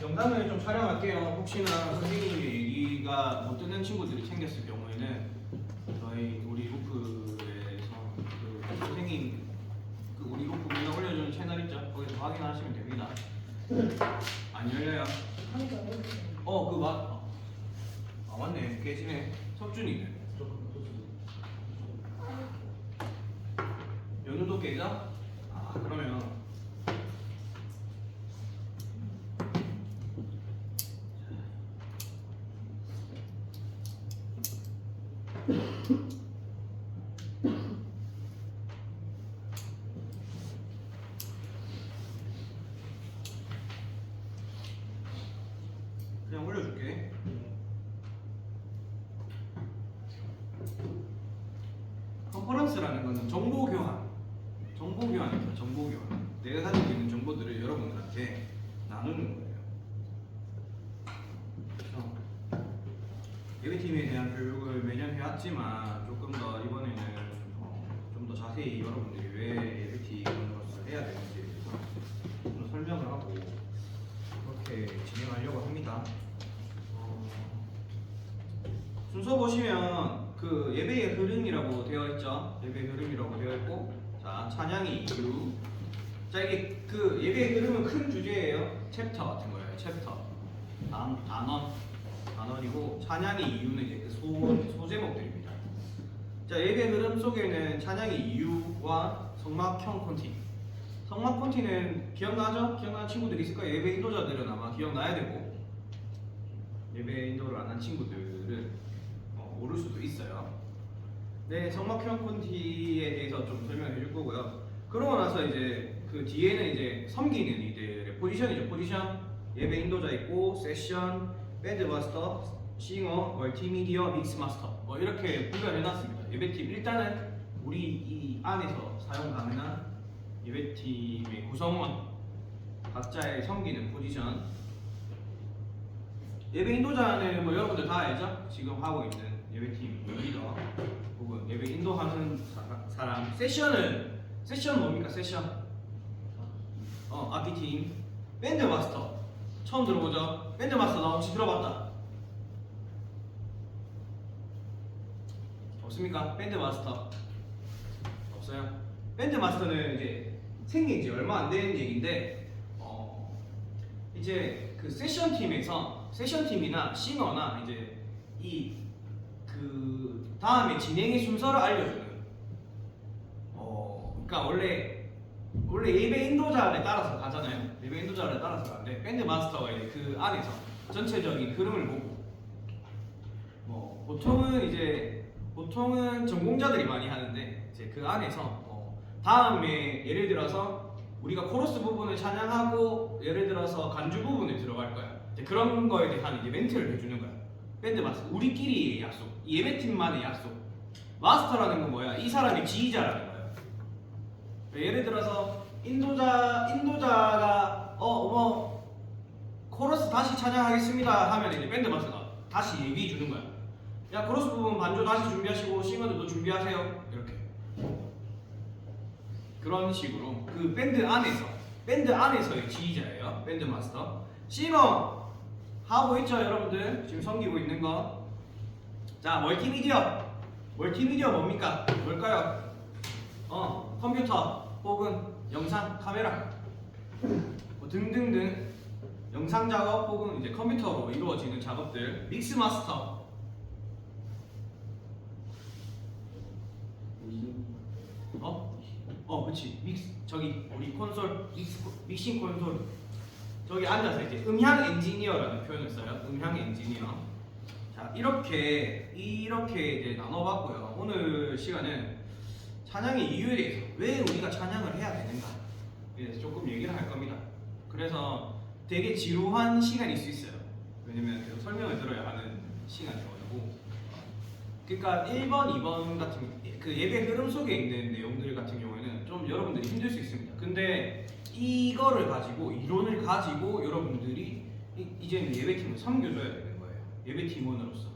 영상을 좀 촬영할게요. 혹시나 선생님의 얘기가 못 듣는 친구들이 생겼을 경우에는 저희 우리 루프에서 그 선생님 그 우리 루프 맨날 올려주는 채널 있죠? 거기서 확인하시면 됩니다. 안 열려요? 맞네. 깨지네. 석준이네. 연우도 깨져? 그러면 그냥 올려줄게. 컨퍼런스라는 거는 정보교환입니다. 정보교환. 내가 가지고 있는 정보들을 여러분들한테 나누는 거예요. 예배팀에 대한 교육을 매년 해왔지만 조금 더 이번에는 좀 더 자세히 여러분들이 왜 예배팀으로서 해야 되는지에 대해서 좀 더 설명을 하고 그렇게 진행하려고 합니다. 순서 보시면 그 예배의 흐름이라고 되어 있죠. 예배의 흐름이라고 되어 있고, 자 찬양의 이유. 자 이게 그 예배의 흐름은 큰 주제예요. 챕터 같은 거예요. 챕터 단원이고, 찬양의 이유는 이제 그 소제목들입니다. 자 예배 흐름 속에는 찬양의 이유와 성막형 콘티. 성막 콘티는 기억나죠? 기억나는 친구들이 있을 거예요. 예배 인도자들은 아마 기억나야 되고, 예배 인도를 안 한 친구들은 모를 수도 있어요. 네, 성막형 콘티에 대해서 좀 설명해 줄 거고요. 그러고 나서 이제 그 뒤에는 이제 섬기는 이들의 포지션이죠. 포지션. 예배 인도자 있고, 세션, 밴드 마스터, 싱어, 멀티미디어, 믹스 마스터. 이렇게 분류해 놨습니다. 예배팀 일단은 우리 이 안에서 사용 가능한 예배팀의 구성원, 각자의 섬기는 포지션. 예배 인도자는 여러분들 다 알죠? 지금 하고 있는 예배팀 리더 혹은 예배 인도하는 사람. 세션 뭡니까? 세션 악기팀. 밴드 마스터 처음 들어보죠? 밴드 마스터 나 혹시 들어봤다? 없습니까? 밴드 마스터 없어요? 밴드 마스터는 이제 생긴 지 얼마 안 된 얘기인데 이제 그 세션 팀이나 싱어나 이제 이 그 다음에 진행의 순서를 알려주는. 그러니까 원래 예배 인도자를 따라서 가잖아요. 예배 인도자를 따라서 가는데 밴드 마스터가 이제 그 안에서 전체적인 흐름을 보고 보통은 전공자들이 많이 하는데 이제 그 안에서 다음에 예를 들어서 우리가 코러스 부분을 찬양하고 예를 들어서 간주 부분에 들어갈 거야. 이제 그런 거에 대한 이제 멘트를 해주는 거야. 밴드 마스터. 우리끼리의 약속. 예배팀만의 약속. 마스터라는 건 뭐야? 이 사람이 지휘자라는 거야. 예를 들어서 인도자가 코러스 다시 찬양하겠습니다 하면 이제 밴드 마스터가 다시 얘기해 주는 거야. 야, 코러스 부분 반주 다시 준비하시고 싱어들도 준비하세요. 이렇게. 그런 식으로 그 밴드 안에서의 지휘자예요. 밴드 마스터. 싱어 하고 있죠, 여러분들? 지금 섬기고 있는 거. 자, 멀티미디어 뭡니까? 뭘까요? 컴퓨터 혹은 영상, 카메라 등등등 영상 작업 혹은 이제 컴퓨터로 이루어지는 작업들. 믹스 마스터. 그렇지. 저기 우리 콘솔 믹싱 콘솔 저기 앉아서 이제 음향 엔지니어라는 표현을 써요. 음향 엔지니어. 자, 이렇게 이제 나눠봤고요. 오늘 시간은 찬양의 이유에 대해서, 왜 우리가 찬양을 해야 되는가에 대해서 조금 얘기를 할 겁니다. 그래서 되게 지루한 시간일 수 있어요. 왜냐면 계속 설명을 들어야 하는 시간이어가지고. 그러니까 1번, 2번 같은 그 예배 흐름 속에 있는 내용들 같은 경우에는 좀 여러분들이 힘들 수 있습니다. 근데 이거를 가지고, 이론을 가지고 여러분들이 이제는 예배팀을 섬겨줘야 되는 거예요. 예배팀원으로서.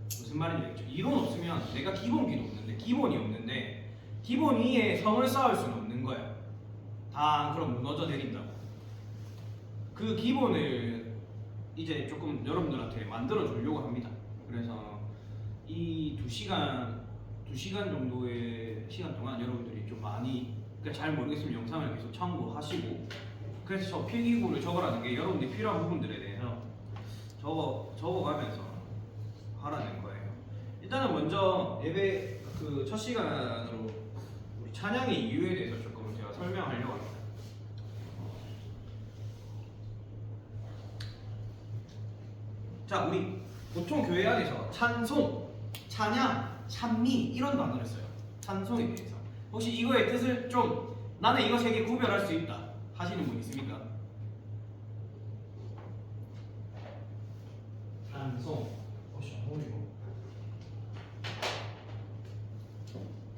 무슨 말인지 알겠죠? 이론 없으면 내가 기본기도 없는데, 기본이 없는데 기본 위에 성을 쌓을 수는 없는 거예요. 다 그럼 무너져 내린다고. 그 기본을 이제 조금 여러분들한테 만들어 주려고 합니다. 그래서 이 2시간 정도의 시간 동안 여러분들이 좀 많이 그러니까 잘 모르겠으면 영상을 계속 참고하시고 그래서 저 필기구를 적으라는 게 여러분들이 필요한 부분들에 대해서 적어가면서 하라는 거예요. 일단은 먼저 예배 그 첫 시간으로 우리 찬양의 이유에 대해서 조금 제가 설명하려고 합니다. 자, 우리 보통 교회 안에서 찬송, 찬양, 찬미 이런 단어를 써요. 찬송에 대해서. 혹시 이거의 뜻을 좀 나는 이거 세 개 구별할 수 있다 하시는 분 있습니까? 찬송,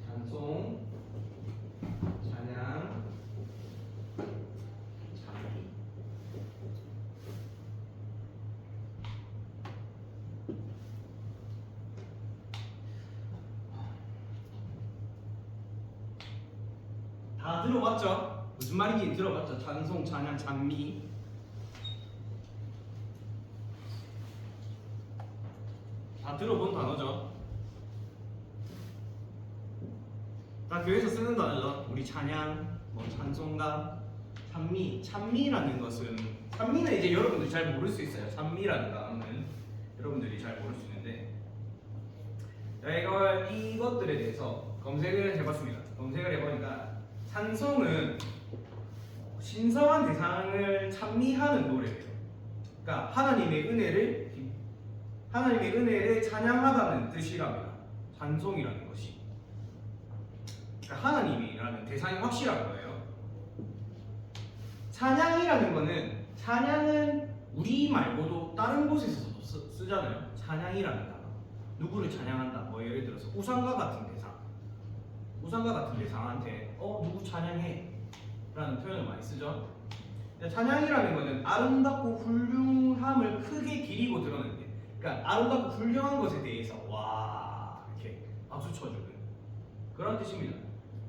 찬송, 찬양, 찬미. 다 들어봤죠? 무슨 말인지 들어봤죠? 찬송, 찬양, 찬미. 다 들어본 단어죠? 다 교회에서 쓰는 단어죠? 우리 찬양, 뭐 찬송가, 찬미. 찬미라는 것은 찬미는 이제 여러분들이 잘 모를 수 있어요. 찬미라는 단어는 여러분들이 잘 모를 수 있는데 제가 이것들에 대해서 검색을 해봤습니다. 검색을 해보니까 찬송은 신성한 대상을 찬미하는 노래예요. 그러니까 하나님의 은혜를 찬양하다는 뜻이랍니다. 찬송이라는 것이. 그러니까 하나님이라는 대상이 확실한 거예요. 찬양이라는 거는 찬양은 우리 말고도 다른 곳에서도 쓰잖아요. 찬양이라는 단어. 누구를 찬양한다. 뭐 예를 들어서 우상과 같은 대상한테 누구 찬양해 라는 표현을 많이 쓰죠. 찬양이라는 것은 아름답고 훌륭함을 크게 기리고 드러내는 게 그러니까 아름답고 훌륭한 것에 대해서 와 이렇게 박수 쳐주는 그런 뜻입니다.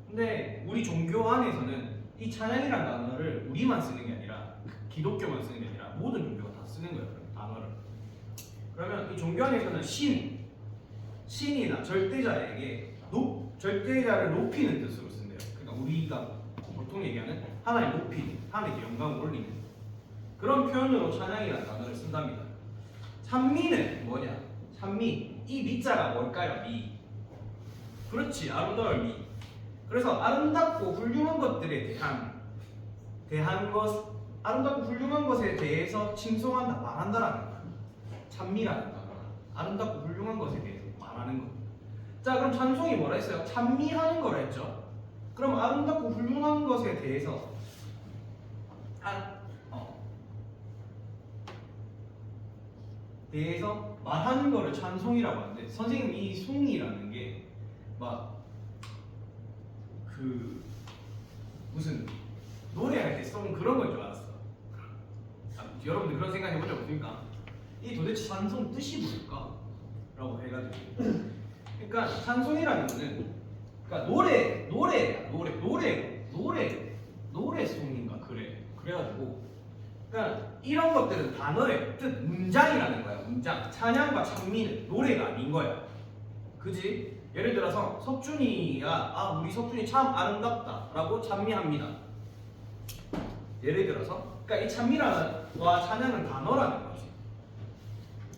근데 우리 종교 안에서는 이 찬양이라는 단어를 우리만 쓰는 게 아니라 기독교만 쓰는 게 아니라 모든 종교가 다 쓰는 거예요. 단어를. 그러면 이 종교 안에서는 신이나 절대자를 높이는 뜻으로 쓴대요. 그러니까 우리가 보통 얘기하는 하나님 높이는, 하나님께 영광을 올리는 그런 표현으로 찬양이라는 단어를 쓴답니다. 찬미는 뭐냐? 찬미, 이 미자가 뭘까요? 미. 그렇지, 아름다울 미. 그래서 아름답고 훌륭한 것들에 아름답고 훌륭한 것에 대해서 칭송한다, 말한다라는 거야. 찬미라는 단어는 아름답고 훌륭한 것에 대해서 말하는 거. 자, 그럼 찬송이 뭐라 했어요? 찬미하는 거라 했죠. 그럼 아름답고 훌륭한 것에 대해서 말하는 거를 찬송이라고 하는데 선생님 이 송이라는 게 막 무슨 노래할 때 송 그런 건 줄 알았어. 여러분들 그런 생각 해본 적 없습니까? 이 도대체 찬송 뜻이 뭘까? 라고 해가지고 그러니까 찬송이라는 거는 그러니까 노래송인가 그래가지고 그러니까 이런 것들은 단어의 뜻 문장이라는 거야. 문장. 찬양과 찬미는 노래가 아닌 거야. 그지? 예를 들어서 석준이가 우리 석준이 참 아름답다라고 찬미합니다. 예를 들어서 그러니까 이 찬미와 찬양은 단어라는 거지.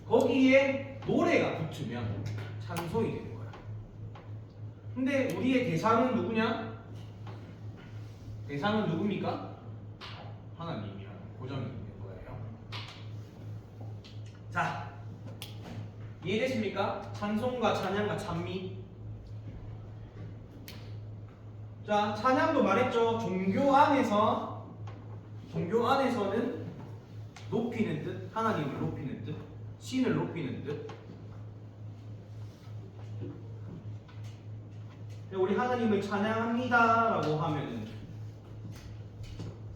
거기에 노래가 붙으면 찬송이 되는 거야. 근데 우리의 대상은 누구냐? 대상은 누굽니까? 하나님이라는 고정이 있는 거예요. 자, 이해됐습니까? 찬송과 찬양과 찬미. 자, 찬양도 말했죠. 종교 안에서는 높이는 뜻, 하나님을 높이는 뜻, 신을 높이는 뜻. 우리 하나님을 찬양합니다라고 하면은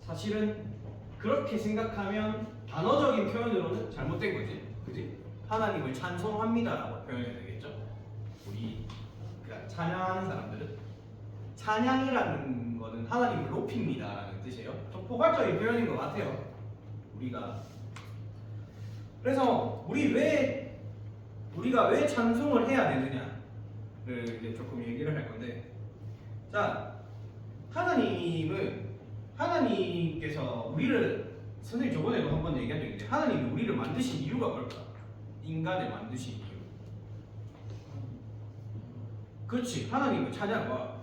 사실은 그렇게 생각하면 단어적인 표현으로는 잘못된 거지, 그지? 하나님을 찬송합니다라고 표현해야 되겠죠. 우리 그러니까 찬양하는 사람들은 찬양이라는 거는 하나님을 높입니다라는 뜻이에요. 좀 포괄적인 표현인 것 같아요. 우리가 그래서 우리가 왜 찬송을 해야 되느냐를 이제 조금 얘기를 할 건데, 자, 하나님께서 우리를, 선생님 저번에도 한번 얘기한 적 있는데, 하나님이 우리를 만드신 이유가 뭘까? 인간을 만드신 이유. 그렇지, 하나님을 찬양과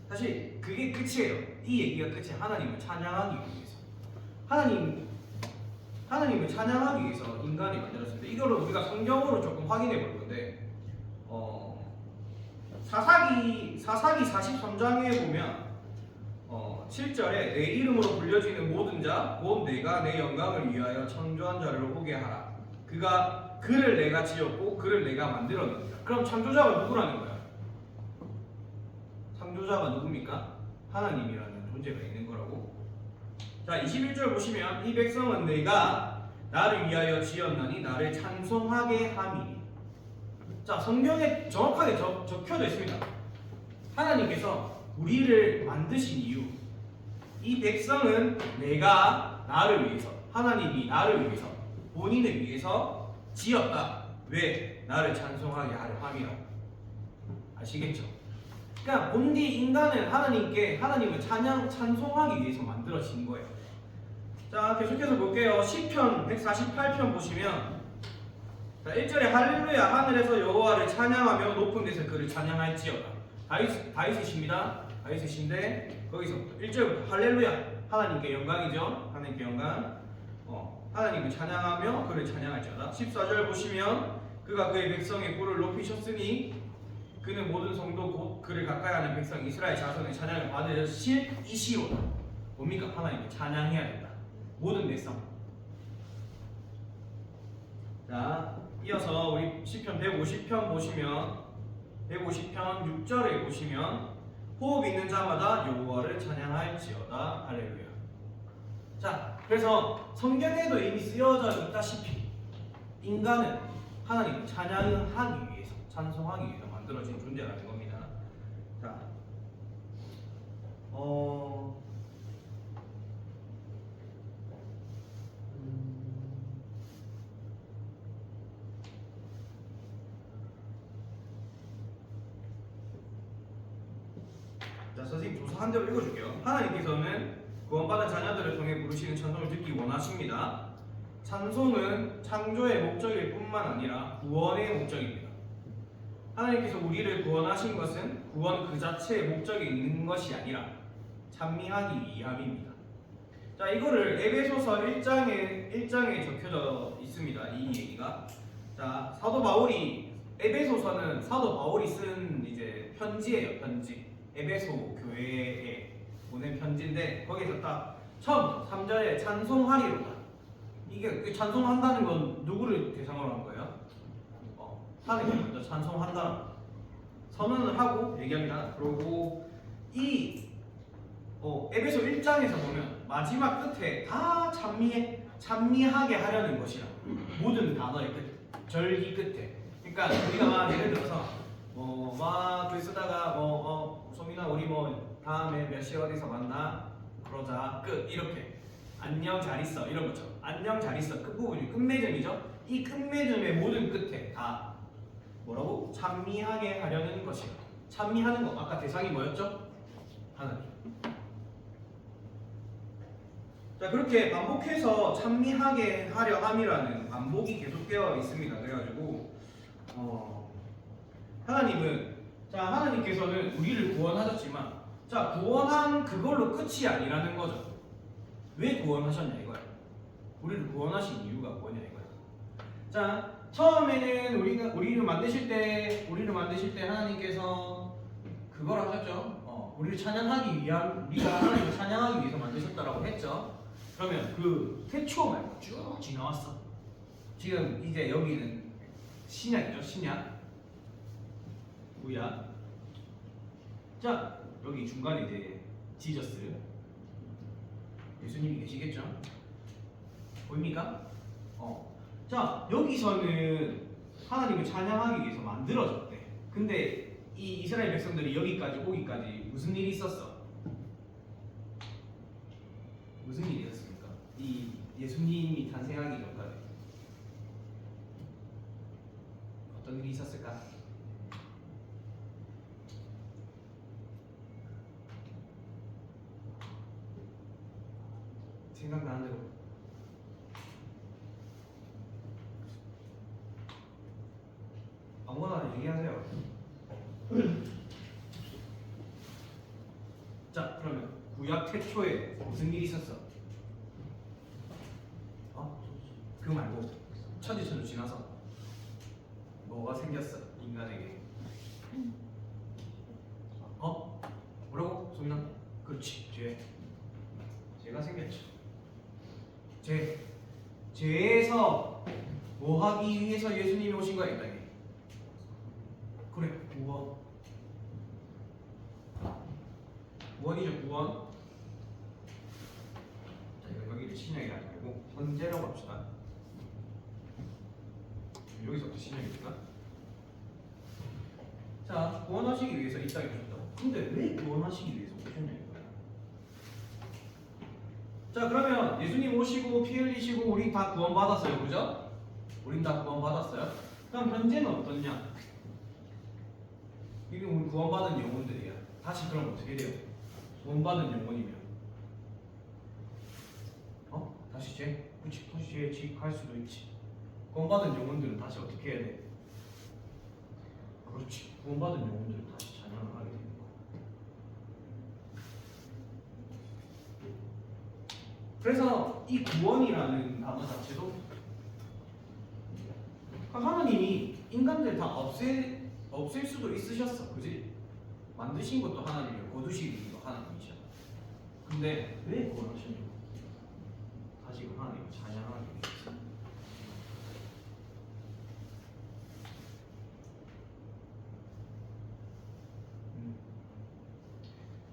사실 그게 끝이에요. 이 얘기가 끝이. 하나님을 찬양하기 위해서, 하나님을 찬양하기 위해서 인간이 만들었습니다. 이거를 우리가 성경으로 조금 확인해 볼 건데, 사사기 43장에 보면 7절에 내 이름으로 불려지는 모든 자 곧 내가 내 영광을 위하여 창조한 자를 오게 하라. 그를 내가 지었고 그를 내가 만들었느니라. 그럼 창조자가 누구라는 거야? 창조자가 누굽니까? 하나님이라는 존재가 있는 거라고. 자, 21절 보시면 이 백성은 내가 나를 위하여 지었나니 나를 찬송하게 함이니. 자, 성경에 정확하게 적혀져 있습니다. 하나님께서 우리를 만드신 이유, 이 백성은 내가 나를 위해서, 하나님이 나를 위해서, 본인을 위해서 지었다. 왜? 나를 찬송하게 하려 함이라. 아시겠죠? 그러니까 본디 인간은 하나님을 찬송하기 위해서 만들어진 거예요. 자, 계속해서 볼게요. 시편 148편 보시면, 자, 1절에 할렐루야 하늘에서 여호와를 찬양하며 높은 데서 그를 찬양할지어다. 다윗이십니다. 다윗이신데 거기서부터 1절부터 할렐루야, 하나님께 영광이죠. 하나님께 영광. 하나님을 찬양하며 그를 찬양할지어다. 14절 보시면 그가 그의 백성의 뿔을 높이셨으니 그는 모든 성도 곧 그를 가까이하는 백성 이스라엘 자손의 찬양을 받으실 이시로다. 뭡니까? 하나님을 찬양해야 된다. 모든 백성. 자, 이어서 우리 시편 150편 보시면 150편 6절에 보시면 호흡 있는 자마다 여호와를 찬양할지어다. 할렐루야. 자, 그래서 성경에도 이미 쓰여져 있다시피 인간은 하나님을 찬양하기 위해서, 찬송하기 위해서 만들어진 존재라는 겁니다. 자, 자, 선생님 조사 한 대로 읽어줄게요. 하나님께서는 구원받은 자녀들을 통해 부르시는 찬송을 듣기 원하십니다. 찬송은 창조의 목적일 뿐만 아니라 구원의 목적입니다. 하나님께서 우리를 구원하신 것은 구원 그 자체의 목적이 있는 것이 아니라 찬미하기 위함입니다. 자, 이거를 에베소서 1장에 적혀져 있습니다. 이 얘기가. 자, 에베소서는 사도 바울이 쓴 이제 편지예요. 편지. 에베소 교회에 보낸 편지인데 거기서 딱 처음부터 3절에 찬송하리로다. 이게 찬송한다는 건 누구를 대상으로 한 거예요? 하나님께 먼저 찬송한다 선언을 하고 얘기합니다. 그리고 이 에베소 1장에서 보면 마지막 끝에 다 찬미하게 하려는 것이라. 모든 단어의 끝, 절기 끝에. 그러니까 우리가 막 예를 들어서 글 쓰다가 소민아 우리 다음에 몇 시에 어디서 만나 그러자 끝 이렇게 안녕 잘 있어 이런 거죠. 안녕 잘 있어 끝부분이 끝맺음이죠. 이 끝맺음의 모든 끝에 다 뭐라고? 찬미하게 하려는 것이라. 찬미하는 거 아까 대상이 뭐였죠? 하나님. 자, 그렇게 반복해서 찬미하게 하려 함이라는 반복이 계속되어 있습니다. 그래가지고 하나님께서는 우리를 구원하셨지만, 자, 구원한 그걸로 끝이 아니라는 거죠. 왜 구원하셨냐 이거야. 우리를 구원하신 이유가 뭐냐 이거야. 자, 처음에는 우리를 만드실 때 하나님께서 그걸 하셨죠. 우리를 찬양하기 위한, 우리가 하나님을 찬양하기 위해서 만드셨다라고 했죠. 그러면 그 태초 말고 쭉 지나왔어. 지금 이제 여기는 신약이죠. 신약. 구약. 자, 여기 중간에 이제 지저스 예수님이 계시겠죠? 보입니까? 자, 여기서는 하나님을 찬양하기 위해서 만들어졌대. 근데 이 이스라엘 백성들이 여기까지 오기까지 무슨 일이 있었어? 무슨 일이 있었습니까? 이 예수님이 탄생하기 전까지 있었을까? 생각나는 대로. 아무거나 얘기하세요. 자, 그러면 구약 태초에 무슨 일이 있었어? 그거 말고 천지천주 지나서 뭐가 생겼어? 인간에게. 뭐라고? 소민아? 그렇지, 죄가 생겼죠. 죄에서 뭐 하기 위해서 예수님이 오신 거야, 이 땅에. 그래, 구원이죠, 구원. 자, 여기를 신약이 아니고 현재라고 합시다. 여기서부터 신약이니까. 자, 구원하시기 위해서 이 땅에 오셨다고. 근데 왜 구원하시기 위해서 오셨냐는 거야. 자, 그러면 예수님 오시고 피 흘리시고 우리 다 구원받았어요, 그죠? 우린 다 구원받았어요. 그럼 현재는 어떻냐? 이게 우리 구원받은 영혼들이야. 다시 그럼 어떻게 돼요? 구원받은 영혼이면 다시 그치, 다시 죄에 지갈 수도 있지. 구원받은 영혼들은 다시 어떻게 해야 돼? 그렇지, 구원받은 영혼들은 다시 찬양을 하게 되는 거야. 그래서 이 구원이라는 단어 자체도 하나님이 인간들 다 없앨 수도 있으셨어, 그지? 만드신 것도 하나님이고 거두신 것도 하나님이셔. 근데 왜 구원하셨냐고? 다시 하나님을 찬양하기 위해서.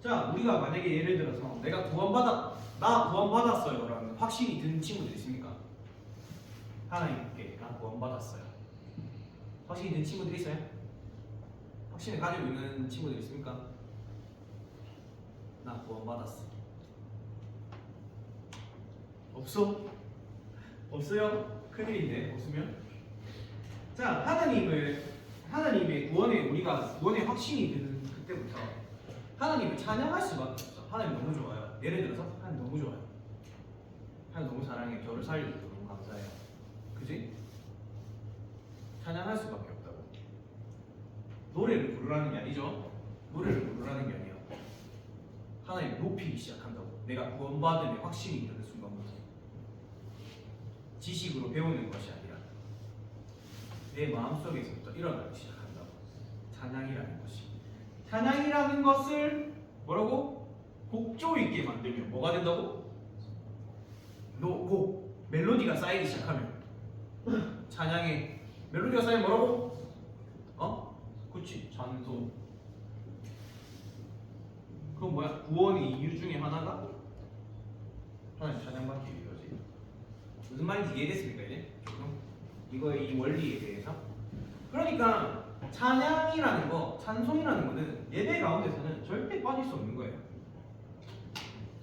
자, 우리가 만약에 예를 들어서 나 구원받았어요 라는 확신이 든 친구들 있습니까? 하나님께 나 구원받았어요. 확신이 든 친구들 있어요? 확신을 가지고 있는 친구들 있습니까? 나 구원받았어. 없어? 없어요? 큰일인데 없으면? 자, 하나님의 구원의 확신이 드는 그때부터 하나님을 찬양할 수밖에 없어. 하나님 너무 좋아요. 예를 들어서 하나님 너무 좋아요. 하나님 너무 사랑해. 저를 살려줘서 너무 감사해요. 그지? 찬양할 수밖에 없다고. 노래를 부르라는 게 아니죠. 노래를 부르라는 게 아니에요. 하나님 높이기 시작한다고. 내가 구원받음의 확신이 드는 순간부터. 지식으로 배우는 것이 아니라 내 마음속에서부터 일어나기 시작한다고. 찬양이라는 것이. 찬양이라는 것을 뭐라고? 곡조 있게 만들면 뭐가 된다고? 멜로디가 쌓이기 시작하면 찬양에 멜로디가 쌓이면 뭐라고? 그치, 찬송. 그건 뭐야? 구원의 이유 중에 하나가 하나님 찬양받기 위해서지. 무슨 말인지 이해됐습니까 이제? 이거의 이 원리에 대해서. 그러니까 찬양이라는 거, 찬송이라는 거는 예배 가운데서는 절대 빠질 수 없는 거예요.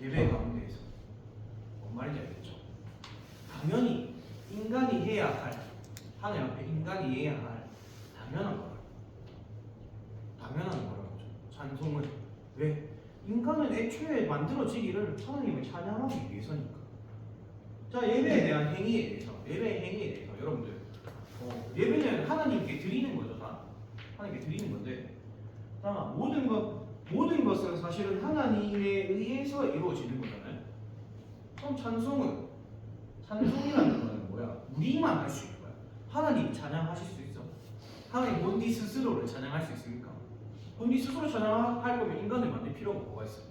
예배 가운데에서. 뭔 말인지 알겠죠? 당연히 인간이 해야 할, 하나님 앞에 인간이 해야 할 당연한 거라고. 당연한 거라고. 찬송은 왜? 인간은 애초에 만들어지기를 하나님을 찬양하기 위해서니까. 자, 예배에 대한 행위에 대해서, 예배의 행위에 대해서 여러분들 예배는 하나님께 드리는 거죠. 다 하나님께 드리는 건데, 모든 것은 사실은 하나님에 의해서 이루어지는 거잖아요. 그럼 찬송이라는 거는 뭐야? 우리만 할 수 있는 거야. 하나님 찬양하실 수 있어? 하나님 본디 스스로를 찬양할 수 있습니까? 본디 스스로 찬양할 거면 인간을 만들 필요가 뭐가 있어?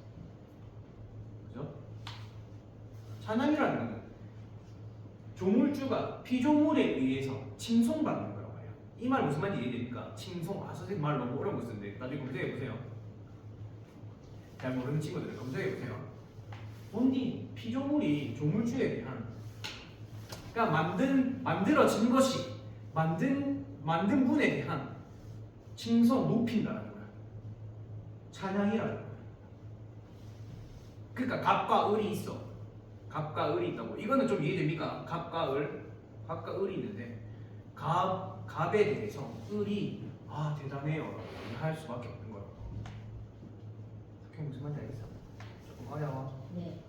그죠? 찬양이라는 거는 조물주가 피조물에 의해서 칭송받는 거라고 해요. 이 말 무슨 말인지 이해됩니까? 칭송. 선생님 말 너무 어려운 거 쓰는데 나중에 검색해보세요. 잘 모르는 친구들 검색해보세요. 본디 피조물이 조물주에 대한, 그러니까 만들어진 것이 만든 분에 대한 칭송, 높인다는 거야. 찬양이라는 거야. 그러니까 갑과 을이 있어. 갑과 을이 있다고. 이거는 좀 이해됩니까? 갑과 을이 있는데 갑 갑에 대해서 을이 대단해요 할 수밖에 없는 거야. 그게 무슨 말인지 알겠어? 조금 어려워. 네.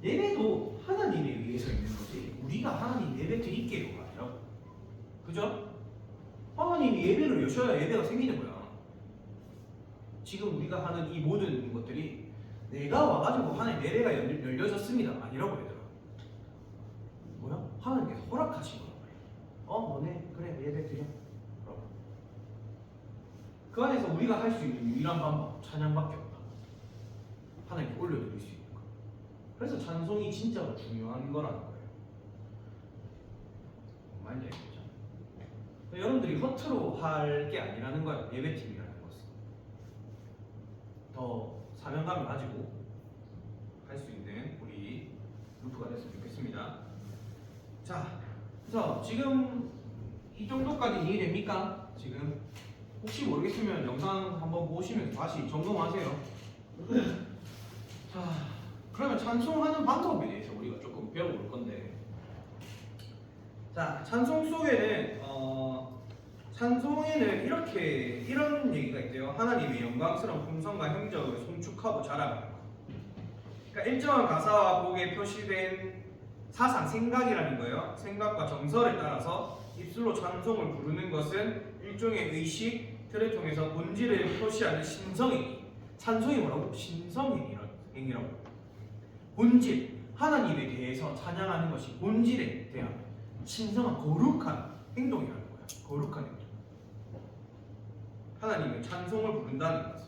예배도 하나님에 의해서 있는 거지 우리가 하나님 예배 드릴게요가 아니라, 그죠? 하나님이 예배를 여셔야 예배가 생기는 거야. 지금 우리가 하는 이 모든 것들이 내가 와가지고 하나님 예배가 열려졌습니다 아니라고 얘들아. 뭐야? 하나님께서 허락하신 거란 말이야. 너네 그래 예배 드려. 그럼 그 안에서 우리가 할 수 있는 유일한 방법 찬양밖에 없다. 하나님께 올려드릴 수 있는 거. 그래서 찬송이 진짜로 중요한 거라는 거예요. 뭔 말인지 알겠죠? 여러분들이 허투루 할 게 아니라는 거예요. 예배팀이라는 것은 더 사명감을 가지고 할 수 있는 우리 루프가 됐으면 좋겠습니다. 자, 그래서 지금 이 정도까지 이해됩니까? 지금 혹시 모르겠으면 영상 한번 보시면서 다시 점검하세요. 자, 그러면 찬송하는 방법에 대해서 우리가 조금 배워볼 건데, 자, 찬송 속에는 찬송에는 이런 얘기가 있대요. 하나님의 영광스러운 품성과 행적을 송축하고 자랑하는 것. 그러니까 일정한 가사와 곡에 표시된 사상, 생각이라는 거예요. 생각과 정서를 따라서 입술로 찬송을 부르는 것은 일종의 의식, 틀을 통해서 본질을 표시하는 신성행위. 찬송이 뭐라고? 신성행위라고. 본질, 하나님에 대해서 찬양하는 것이 본질에 대한 신성한 거룩한 행동이라는 거야. 거룩한 행동. 하나님의 찬송을 부른다는 것은.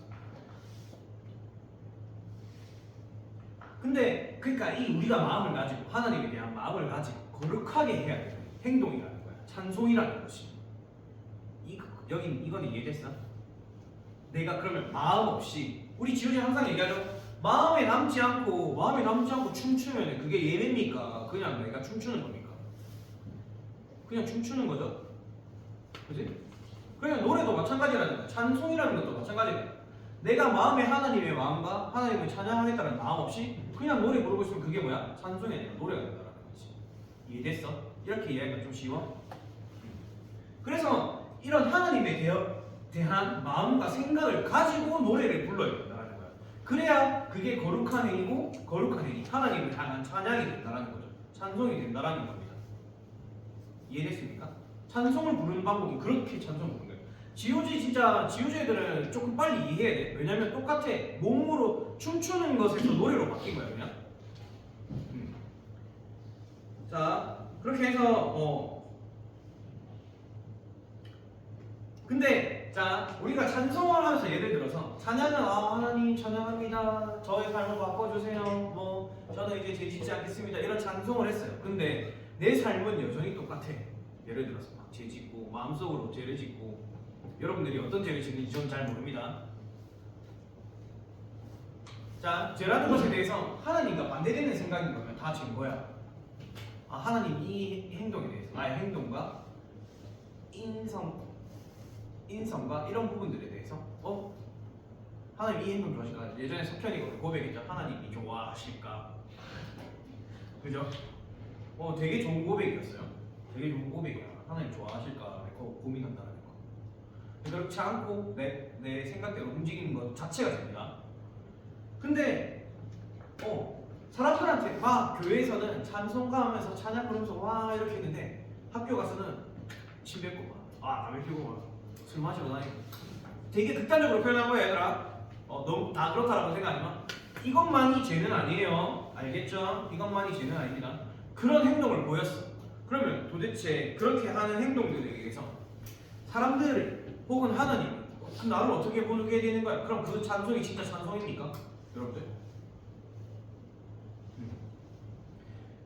근데 그러니까 이 우리가 마음을 가지고 하나님에 대한 마음을 가지고 거룩하게 해야 되는 행동이라는 거야. 찬송이라는 것이. 이건 이해됐어? 내가 그러면 마음 없이, 우리 지효자 항상 얘기하죠. 마음에 남지 않고 춤추면 그게 예배입니까? 그냥 내가 춤추는 겁니까? 그냥 춤추는 거죠. 그지? 그냥 노래도 마찬가지라는 거야. 찬송이라는 것도 마찬가지예요. 내가 마음에 하나님의 마음과 하나님을 찬양하겠다는 마음 없이 그냥 노래 부르고 있으면 그게 뭐야? 찬송이 아니라 노래가 된다는 거지. 이해됐어? 이렇게 이해하기가 좀 쉬워? 그래서 이런 하나님에 대한 마음과 생각을 가지고 노래를 불러야 된다는 거야. 그래야 그게 거룩한 행위고, 거룩한 행위, 하나님을 향한 찬양이 된다는 거죠. 찬송이 된다는 겁니다. 이해됐습니까? 찬송을 부르는 방법이 그렇게 찬송 부르는 거예요. 지효제들은 조금 빨리 이해해야 돼. 왜냐면 똑같아. 몸으로 춤추는 것에서 노래로 바뀐 거야 그냥. 자, 그렇게 해서 근데 자, 우리가 찬송을 하면서 예를 들어서 찬양은 하나님 찬양합니다. 저의 삶을 바꿔주세요. 저는 이제 죄 짓지 않겠습니다. 이런 찬송을 했어요. 근데 내 삶은 여전히 똑같아. 예를 들어서 막 죄 짓고 마음속으로 죄를 짓고, 여러분들이 어떤 죄를 짓는지 저는 잘 모릅니다. 자, 죄라는 것에 대해서 하나님과 반대되는 생각인 거면 다 죄인 거야. 하나님 이 행동에 대해서, 나의 행동과 인성과 이런 부분들에 대해서 하나님 이 행동 좋아하실까? 예전에 석현이가 고백했죠. 하나님이 좋아하실까? 그죠? 되게 좋은 고백이었어요. 되게 좋은 고백이야. 하나님 좋아하실까? 고민한다는 거. 그렇지 않고 내 생각대로 움직이는 것 자체가 됩니다. 근데 사람들한테 교회에서는 찬송가 하면서 찬양 부르면서 와 이렇게 했는데 학교 가서는 침 뱉고 담배 피우고 술 마시고 다니고 되게 극단적으로 표현한 거야 얘들아. 너무 다 그렇다라고 생각하지만 이것만이 죄는 아니에요. 알겠죠? 이것만이 죄는 아닙니다. 그런 행동을 보였어. 그러면 도대체 그렇게 하는 행동들에 의해서 사람들 혹은 하나님 나를 어떻게 보게 되는 거야? 그럼 그 찬송이 진짜 찬송입니까? 여러분들?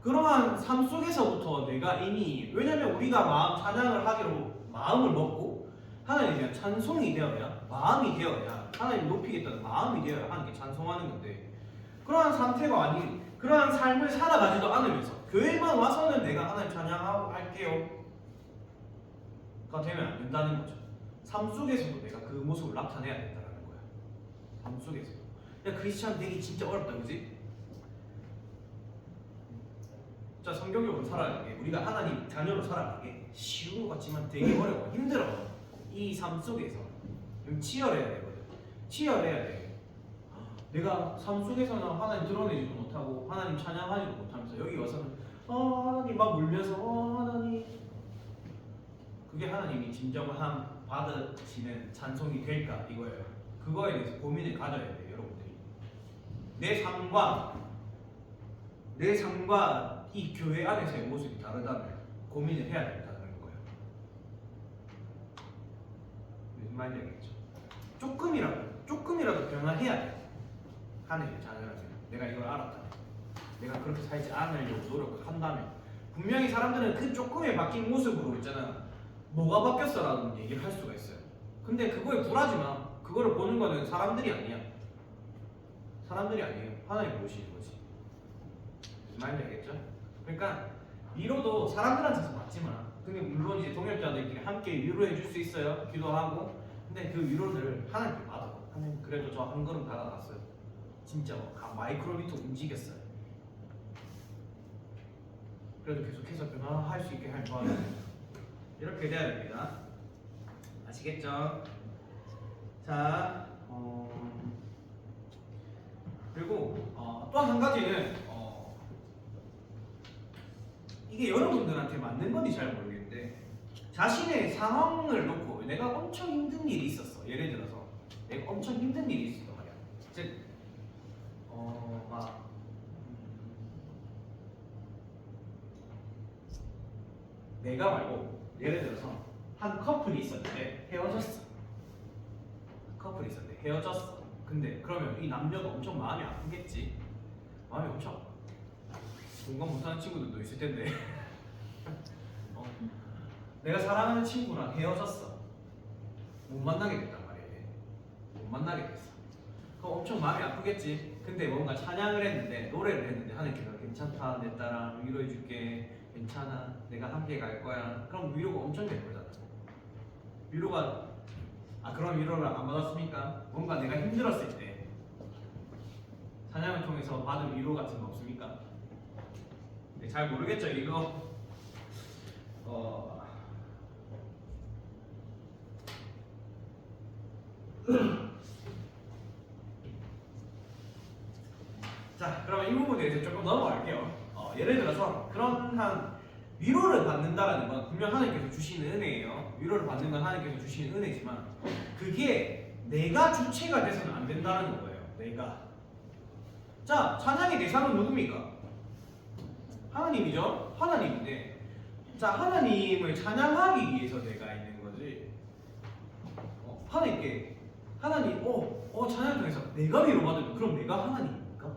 그러한 삶 속에서부터 내가 이미, 왜냐면 우리가 찬양을 하기로 마음을 먹고 하나님에 대한 찬송이 되어야, 마음이 되어야, 하나님 높이겠다는 마음이 되어야 하나님께 찬송하는 건데, 그러한 상태가 아닌 그러한 삶을 살아가지도 않으면서 교회만 와서는 내가 하나님 찬양하고 할게요 가 되면 안 된다는 거죠. 삶 속에서도 내가 그 모습을 나타내야 된다는 거야. 삶 속에서도. 야, 크리스찬 되기 진짜 어렵다, 그지? 진짜 성경적으로 살아가는 게 우리가 하나님 자녀로 살아가는 게 쉬운 것 같지만 되게 어려워 힘들어. 이 삶 속에서 치열해야 되거든. 치열해야 돼. 내가 삶 속에서는 하나님 드러내지도 못하고 하나님 찬양하지도 못하면서 여기 와서는 하나님 막 울면서 하나님, 그게 하나님이 진정한 받으시는 찬송이 될까 이거예요. 그거에 대해서 고민을 가져야 돼요 여러분들이. 내 삶과 이 교회 안에서의 모습이 다르다면 고민을 해야 된다는 거예요. 무슨 말인지 알겠죠? 조금이라도 변화해야 돼. 하나님의 자녀라면 내가 이걸 알았다면, 내가 그렇게 살지 않으려고 노력한다면, 분명히 사람들은 그 조금의 바뀐 모습으로 있잖아 뭐가 바뀌었어라는 얘기를 할 수가 있어요. 근데 그거에 굴하지 마. 그거를 보는 거는 사람들이 아니야. 사람들이 아니에요. 하나님 보시는 거지. 무슨 말인지 알겠죠? 그러니까 위로도 사람들한테서 받지 마. 근데 물론 이제 동역자들끼리 함께 위로해 줄 수 있어요. 기도하고. 근데 그 위로를 하나님께 받아. 하나님 그래도 저 한 걸음 다가갔어요. 진짜 마이크로미터 움직였어요. 그래도 계속해서 변화할 수 있게 할 도와줘요. 이렇게 돼야 됩니다. 아시겠죠? 자, 그리고 또 한 가지는 이게 여러분들한테 맞는 건지 잘 모르겠는데, 자신의 상황을 놓고 내가 엄청 힘든 일이 있었어. 예를 들어서 내가 엄청 힘든 일이 있었단 말이야. 즉 내가 말고 예를 들어서 한 커플이 있었는데 헤어졌어. 커플이 있었는데 헤어졌어. 근데 그러면 이 남녀가 엄청 마음이 아프겠지. 마음이 엄청 아파. 공감 못하는 친구들도 있을 텐데 내가 사랑하는 친구랑 헤어졌어. 못 만나게 됐단 말이야. 못 만나게 됐어. 그럼 엄청 마음이 아프겠지. 근데 뭔가 찬양을 했는데, 노래를 했는데 하나님께서 괜찮다, 내 딸아 위로해줄게, 괜찮아, 내가 함께 갈 거야. 그럼 위로가 엄청 될 거잖아. 위로가 그런 위로를 안 받았습니까? 뭔가 내가 힘들었을 때 찬양을 통해서 받은 위로 같은 거 없습니까? 네, 잘 모르겠죠 이거. 자, 그러면 이 부분에 대해서 조금 넘어갈게요. 예를 들어서 그런 한 위로를 받는다라는 건 분명 하나님께서 주시는 은혜예요. 위로를 받는 건 하나님께서 주시는 은혜지만 그게 내가 주체가 돼서는 안 된다는 거예요. 내가. 자, 찬양의 대상은 누굽니까? 하나님이죠. 하나님인데, 자, 하나님을 찬양하기 위해서 내가 있는 거지. 하나님께 하나님 찬양 통해서 내가 위로받으면 그럼 내가 하나님입니까?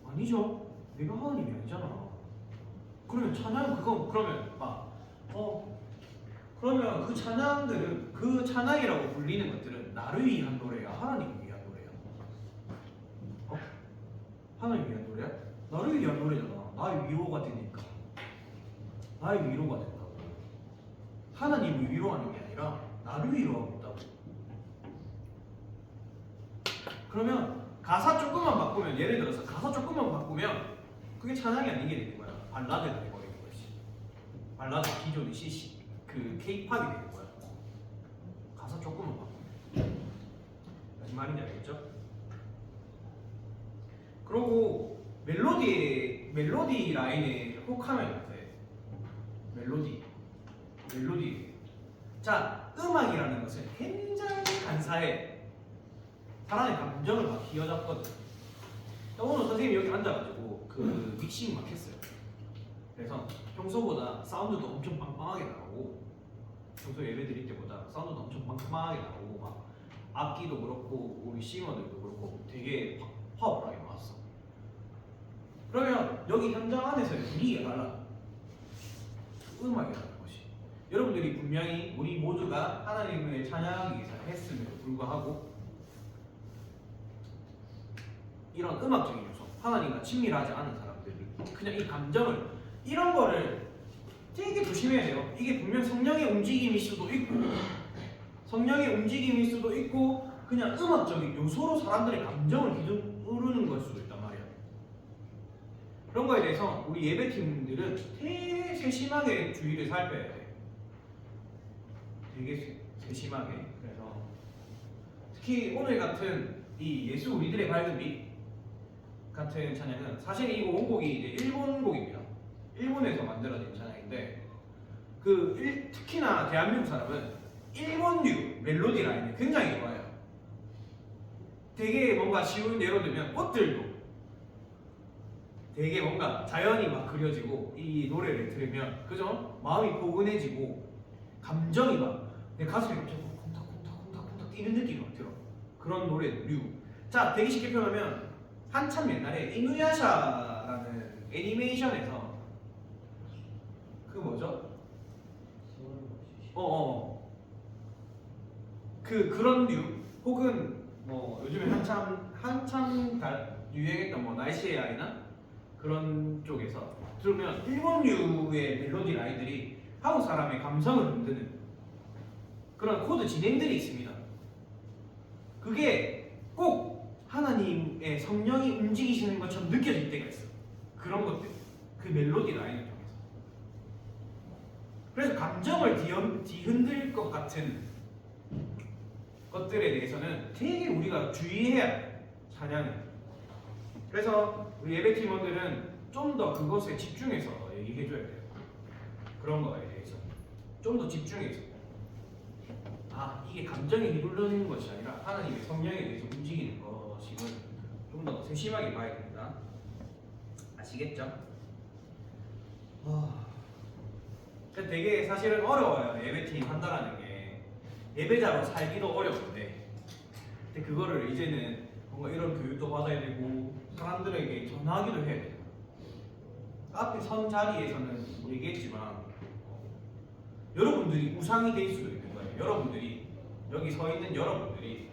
아니죠. 내가 하나님이 아니잖아. 그러면 찬양 그러면 그러면 그 찬양들은, 그 찬양이라고 불리는 것들은 나를 위한 노래야, 하나님을 위한 노래야? 하나님을 위한 노래야? 나를 위한 노래잖아. 나의 위로가 되니까. 나의 위로가 된다고. 하나님을 위로하는 게 아니라 나를 위로하고 있다고. 그러면 가사 조금만 바꾸면, 예를 들어서 가사 조금만 바꾸면 그게 찬양이 아니게 되는 거야. 발라드가 되버리는 거지. 발라드 기존의 CC 그 K-팝이 되는 거야. 가사 조금만 바꾸면. 무슨 말인지 알겠죠? 그리고 멜로디 라인에 혹하면 돼. 멜로디. 자, 음악이라는 것은 굉장히 간사해. 사람의 감정을 막 휘어잡거든. 오늘 선생님이 여기 앉아가지고 그 믹싱 막 했어요. 그래서 평소보다 사운드도 엄청 빵빵하게 나오고, 평소 예배 드릴 때보다 사운드도 엄청 빵빵하게 나오고, 막 악기도 그렇고 우리 싱어들도 그렇고 되게 파워풀하게 나왔어. 그러면 여기 현장 안에서의 분위기가 달라. 음악이라는 것이. 여러분들이 분명히 우리 모두가 하나님을 찬양하기 위해서 했음에도 불구하고 이런 음악적인 요소, 하나님과 친밀하지 않은 사람들이 그냥 이 감정을, 이런 거를 되게 조심해야 돼요. 이게 분명 성령의 움직임일 수도 있고, 그냥 음악적인 요소로 사람들의 감정을 휘두르는 걸 수도 있단 말이야. 그런 거에 대해서 우리 예배팀들은 되게 세심하게 주의를 살펴야 돼. 되게 세심하게. 그래서 특히 오늘 같은 이 예수 우리들의 밝은 빛 같은 찬양은 사실 이 원곡이 이제 일본 곡입니다. 일본에서 만들어진 찬양인데 특히나 대한민국 사람은 일본류 멜로디 라인이 굉장히 좋아요. 되게 뭔가 쉬운 예로 들면 꽃들도 되게 뭔가 자연이 막 그려지고 이 노래를 들으면 그죠? 마음이 포근해지고 감정이 막 내 가슴이 갑자기 콩닥콩닥 뛰는 느낌이 막 들어. 그런 노래류. 자, 되게 쉽게 표현하면 한참 옛날에 이누야샤라는 애니메이션에서 그 뭐죠? 그런 류 혹은 뭐 요즘에 한참 유행했던 뭐 날씨의 아이나 그런 쪽에서 들으면 일본류의 멜로디 라인들이 한국 사람의 감성을 흔드는 그런 코드 진행들이 있습니다. 그게 꼭 하나님의 성령이 움직이시는 것처럼 느껴질 때가 있어. 그런 것들, 그 멜로디 라인을 통해서. 그래서 감정을 뒤흔들 것 같은 것들에 대해서는 되게 우리가 주의해야 돼. 찬양은. 그래서 우리 예배팀원들은 좀 더 그것에 집중해서 얘기해줘야 돼요. 그런 거에 대해서 좀 더 집중해서. 이게 감정에 휘둘르는 것이 아니라 하나님의 성령에 대해서 움직이는 것임을 좀 더 세심하게 봐야 됩니다. 아시겠죠? 되게 사실은 어려워요. 예배팀 한다라는 게 예배자로 살기도 어려운데, 근데 그거를 이제는 뭔가 이런 교육도 받아야 되고 사람들에게 전하기도 해야 돼요. 앞에 선 자리에서는 얘기했지만 여러분들이 우상이 될 수도 있는 거예요. 여러분들이 여기 서 있는 여러분들이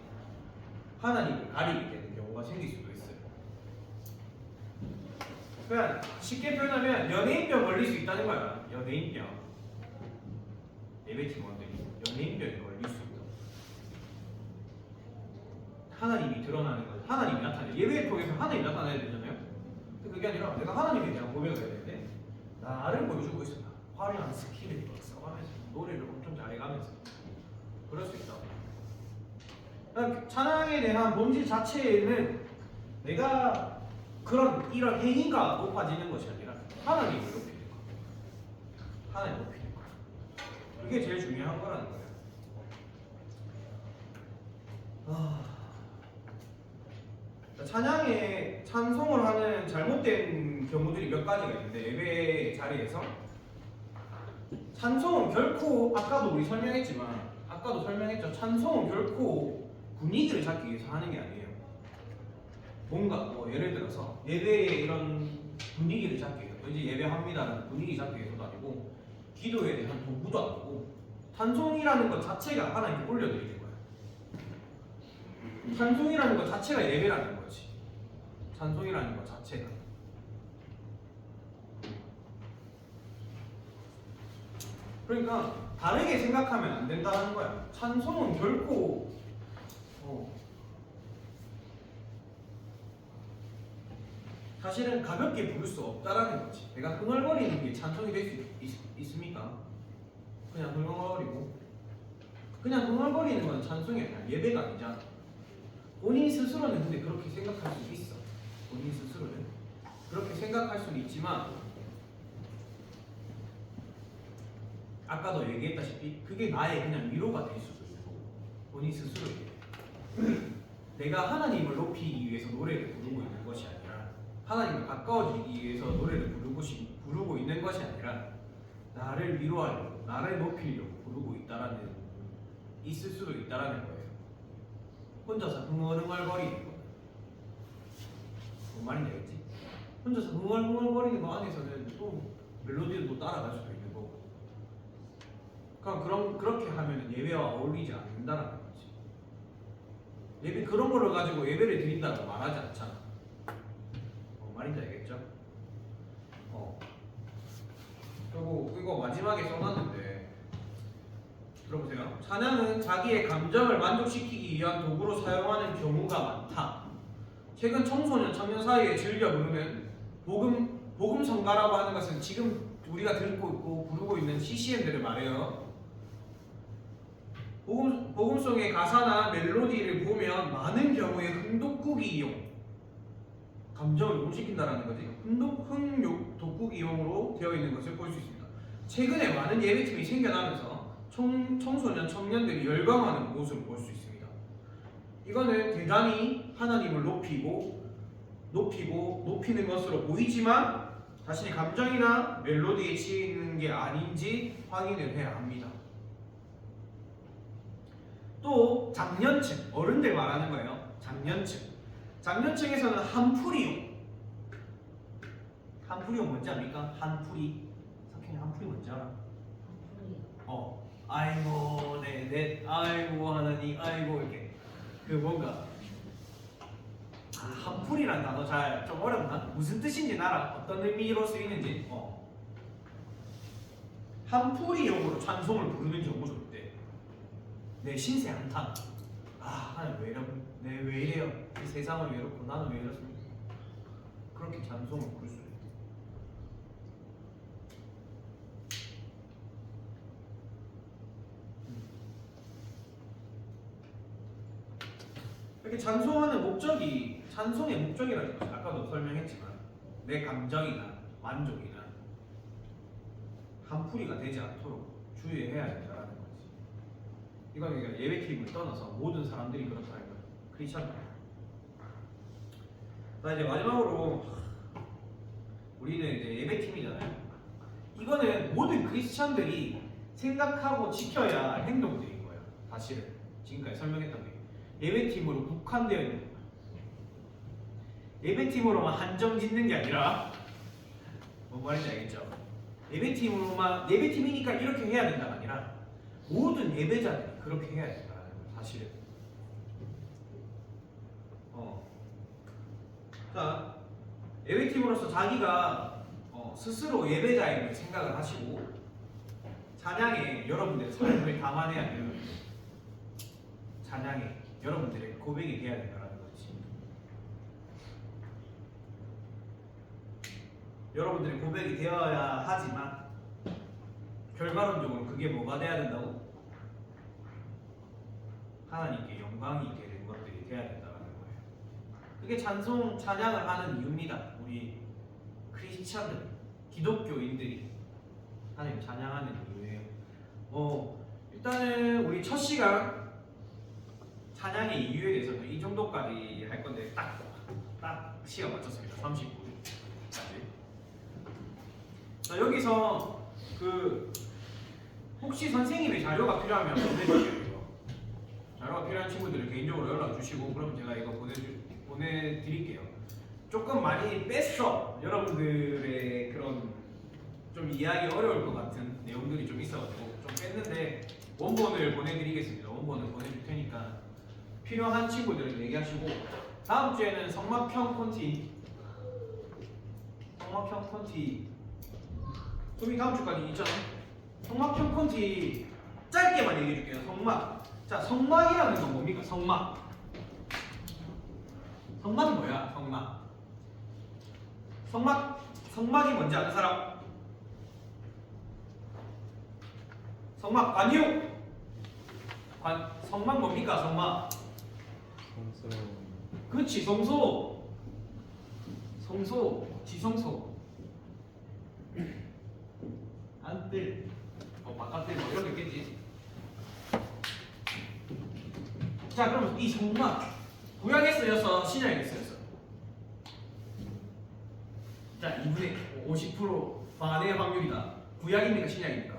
하나님을 가리게 되는 경우가 생길 수도 있어요. 그냥 쉽게 표현하면 연예인병 걸릴 수 있다는 거야. 연예인병. 예배팀원들이 연예인병에 걸릴 수 있다. 하나님이 드러나는 거, 하나님이 나타나요. 예배를 통해서 하나님이 나타나야 되잖아요. 근데 그게 아니라 내가 하나님에 대한 고백을 해야 되는데 나를 보여주고 있어. 화려한 스킬을 써가면서 노래를 엄청 잘해가면서 그럴 수 있다. 찬양에 대한 본질 자체는 내가 이런 행위가 높아지는 것이 아니라 하나님을 높이는 거. 하나님 높이는 거. 그게 제일 중요한 거라는 거예요. 찬양에 찬송을 하는 잘못된 경우들이 몇 가지가 있는데 예배 자리에서 찬송은 결코 아까도 설명했죠. 찬송은 결코 분위기를 잡기 위해서 하는 게 아니에요. 뭔가 뭐 예를 들어서 예배에 이런 분위기를 잡기 위해서 이제 예배합니다라는 분위기 잡기 위해서도 아니고 기도에 대한 도구도 아니고 찬송이라는 것 자체가 하나님께 올려드리는 거예요. 찬송이라는 것 자체가 예배라는 거지. 찬송이라는 것 자체가. 그러니까 다르게 생각하면 안 된다는 거야. 찬송은 결코 사실은 가볍게 부를 수 없다라는 거지. 내가 흥얼거리는 게 찬송이 될 수 있습니까? 그냥 흥얼거리고 그냥 흥얼거리는 건 찬송이 아니야. 예배가 아니잖아. 본인 스스로는 근데 그렇게 생각할 수 있어. 본인 스스로는 그렇게 생각할 수는 있지만 아까도 얘기했다시피 그게 나의 그냥 위로가 될 수도 있고 본인 스스로에게 내가 하나님을 높이기 위해서 노래를 부르고 있는 것이 아니라 하나님과 가까워지기 위해서 노래를 부르고 있는 것이 아니라 나를 위로하려고 나를 높이려고 부르고 있을 수도 있다라는 거예요. 혼자서 흥얼흥얼거리는 거. 뭔 말인지 알겠지? 혼자서 흥얼흥얼거리는 거 안에서는 또 멜로디를 또 따라갈 수도 있는 거고. 그렇게 하면 예배와 어울리지 않는다라는 거지. 예배 그런 거를 가지고 예배를 드린다고 말하지 않잖아. 뭔 말인지 알겠죠? 그리고 이거 마지막에 써놨는데 들어보세요. 찬양은 자기의 감정을 만족시키기 위한 도구로 사용하는 경우가 많다. 최근 청소년, 청년 사이에 즐겨 부르는 복음 복음성가라고 하는 것은 지금 우리가 듣고 있고 부르고 있는 CCM들을 말해요. 복음송의 가사나 멜로디를 보면 많은 경우에 흥독국 이용, 감정을 녹음시킨다라는 거지. 흥독국 이용으로 되어 있는 것을 볼 수 있습니다. 최근에 많은 예배팀이 생겨나면서 청소년, 청년들이 열광하는 모습을 볼 수 있습니다. 이거는 대단히 하나님을 높이는 것으로 보이지만 자신의 감정이나 멜로디에 치이는 게 아닌지 확인을 해야 합니다. 또 장년층, 어른들 말하는 거예요. 장년층에서는 한풀이용 뭔지 압니까? 한풀이. 석현이 한풀이 뭔지 알아? 아이고 네 아이고 하나님 아이고 이렇게 그 뭔가 한풀이란 단어 잘 좀 어렵나? 무슨 뜻인지 알아? 어떤 의미로 쓰이는지. 한풀이용으로 찬송을 부르는 경우도 있대. 내 신세 한탄. 하나님 왜 이래요? 이 세상은 왜 이렇고 나는 왜 이렇습니까? 그렇게 찬송을 부를 수 있대. 이렇게 찬송의 목적이라는 것은 아까도 설명했지만 내 감정이나 만족이나 한풀이가 되지 않도록 주의해야 된다는 거지. 이건 그러니까 예배팀을 떠나서 모든 사람들이 그렇다는 거예요. 크리스찬들. 자, 이제 마지막으로 우리는 이제 예배팀이잖아요. 이거는 모든 크리스찬들이 생각하고 지켜야 할 행동들인 거예요. 사실은 지금까지 설명했던 게 예배팀으로 국한되어 있는 거예요. 예배팀으로만 한정 짓는 게 아니라 뭔 말인지 알겠죠? 예배팀이니까 이렇게 해야 된다가 아니라 모든 예배자들이 그렇게 해야 된다는 거예요. 사실은. 자, 예배팀으로서 자기가 스스로 예배자임을 생각을 하시고 찬양에 여러분들의 삶을 담아내야 돼요. 찬양에 여러분들의 고백이 돼야 된다는 거지. 여러분들의 고백이 되어야 하지만 결과론적으로 그게 뭐가 돼야 된다고? 하나님께 영광이 있게 되는 것들이 돼야 된다는 거예요. 그게 찬양을 하는 이유입니다. 우리 크리스찬들, 기독교인들이 하나님 찬양하는 이유예요. 일단은 우리 첫 시간 찬양의 이유에 대해서는 이 정도까지 할 건데 딱 시간 맞췄습니다. 39분까지. 자, 여기서 혹시 선생님의 자료가 필요하면 보내주세요. 자료가 필요한 친구들은 개인적으로 연락 주시고 그러면 제가 이거 보내드릴게요. 조금 많이 뺐어. 여러분들의 그런 좀 이해하기 어려울 것 같은 내용들이 좀 있어가지고 좀 뺐는데 원본을 보내드리겠습니다. 원본을 보내줄 테니까 필요한 친구들은 얘기하시고 다음 주에는 성막형 콘티 소미 다음 주까지 있잖아. 성막형 콘티 짧게만 얘기해줄게요. 성막. 자, 성막이라는 건 뭡니까? 성막은 뭐야? 성막이 뭔지 아는 사람? 성막 관유. 성막 뭡니까? 성막. 그렇지, 지성소. 안뜰, 바깥뜰 뭐 이런 게 있겠지. 자, 그럼 이 성막 구약에 쓰여서 신약에 쓰였어. 자, 2분의 50% 반의 확률이다. 구약입니까? 신약입니까?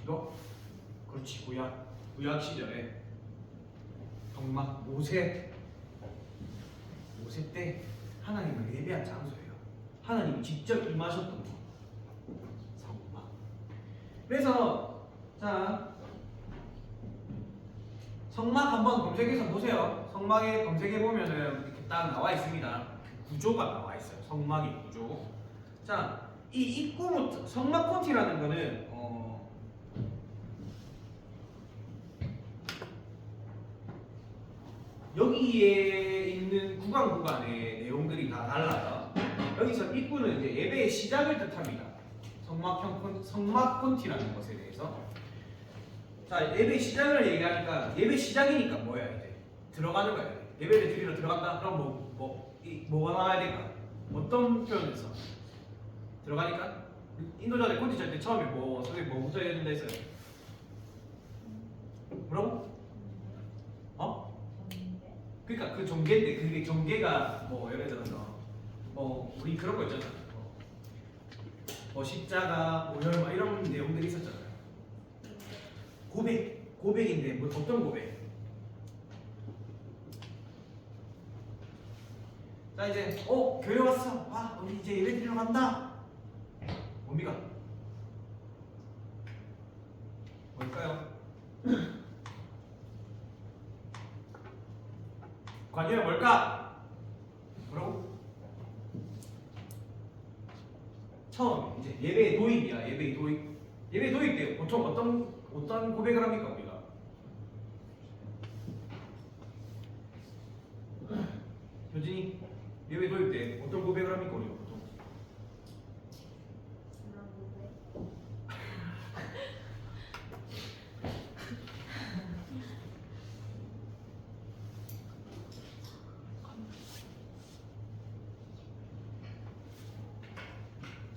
너? 그렇지, 구약 시절에 성막 모세 때 하나님을 예배한 장소예요. 하나님이 직접 임하셨던 거. 성막. 그래서 자, 성막 한번 검색해서 보세요. 성막에 검색해 보면은 이렇게 딱 나와 있습니다. 구조가 나와 있어요. 성막의 구조. 자, 이 입구부터 성막 콘티라는 거는 여기에 있는 구간의 내용들이 다 달라요. 여기서 입구는 이제 예배의 시작을 뜻합니다. 성막 콘티라는 것에 대해서. 자, 예배 시작을 얘기하니까 예배 시작이니까 뭐야 이제 들어가는 거야. 예배를 드리러 들어간다. 그럼 뭐가 나와야 될까? 어떤 표현을 써? 들어가니까 인도자들 콘티 짤 때 처음에 선생님 뭐 붙어야 된다 했어요? 뭐라고? 어? 그러니까 그 종계인데 그게 종계가 뭐 예를 들어서 우리 그런 거 있잖아. 십자가, 오열 막 이런 내용들이 있었잖아요. 고백인데 어떤 고백? 자 이제 교회 왔어. 우리 이제 예배 드리러 간다. 뭡니까? 뭘까요? 관계가 뭘까? 뭐라고? 처음 이제 예배의 도입이야. 예배의 도입 때 보통 어떤 고백을 합니까 우리가? 효진이 예배 도입 때 어떤 고백을 합니까 우리가 보통?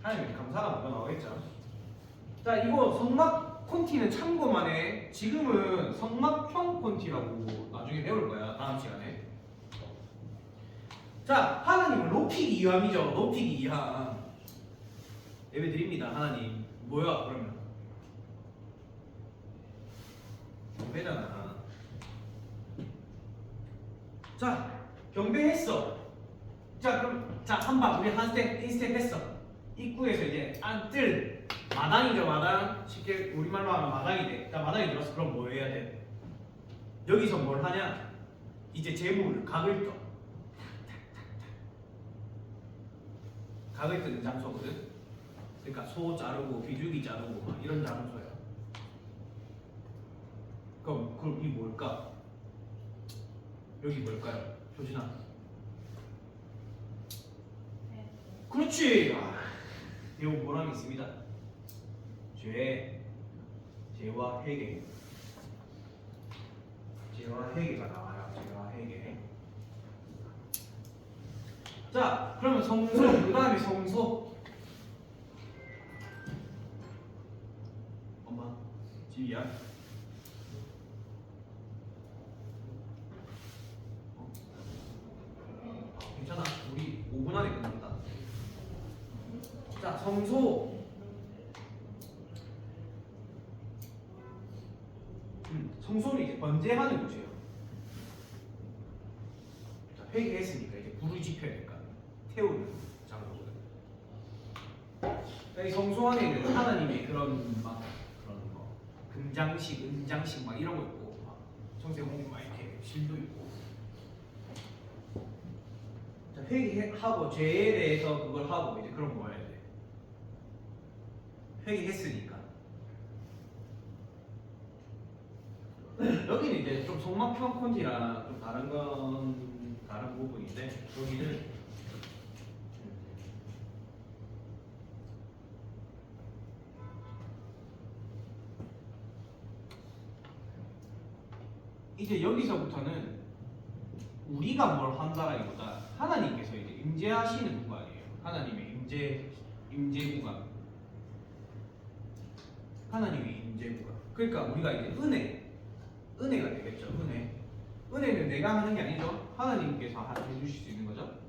하나님 감사가 먼저 나오겠죠. 자, 이거 성막 콘티는 참고만 해. 지금은 성막형 콘티라고 나중에 배울 거야. 다음 시간에. 자, 하나님은 높이기 이함이죠. 높이기 이함. 예배 드립니다. 하나님. 뭐야 그러면? 경배잖아. 자, 경배했어. 자, 그럼 한방 우리 한 스텝, 인스텝 했어. 입구에서 이제 뜰 마당이죠. 마당. 쉽게 우리말로 하면 마당이 돼. 자, 마당이 들어서 그럼 뭐 해야 돼? 여기서 뭘 하냐? 이제 재물을 각을 떠. 각을 뜨는 장소거든. 그러니까 소 자르고 비둘기 자르고 막 이런 장소야. 그럼 이 뭘까? 여기 뭘까요? 조진아. 그렇지. 배운 보람이 있습니다. 죄와 회개. 죄와 회개가 나와요. 죄와 회개. 자, 그러면 성소. 그 다음에 성소. 엄마, 지희야. 괜찮아. 우리 5분 안에 끝난다. 자, 성소. 성소는 이제 번제하는 곳이에요. 자, 회개했으니까 이제 불을 지펴야 될까? 태우는 장소거든. 이 성소 안에 있는 하나님의 그런 거, 금장식, 은장식 막 이런 거 있고, 청세홍 막 이렇게 실도 있고. 자, 회개하고 죄에 대해서 그걸 하고 이제 그런 거 해야 돼. 회개했으니까. 여기는 이제 좀 성막형 콘티랑 좀 다른 부분인데 여기는 이제 여기서부터는 우리가 뭘 한다라기보다 하나님께서 이제 임재하시는 구간이에요. 하나님의 임재 구간. 하나님의 임재 구간. 그러니까 우리가 이제 은혜가 되겠죠. 은혜는 내가 하는 게 아니죠. 하나님께서 해주실 수 있는 거죠.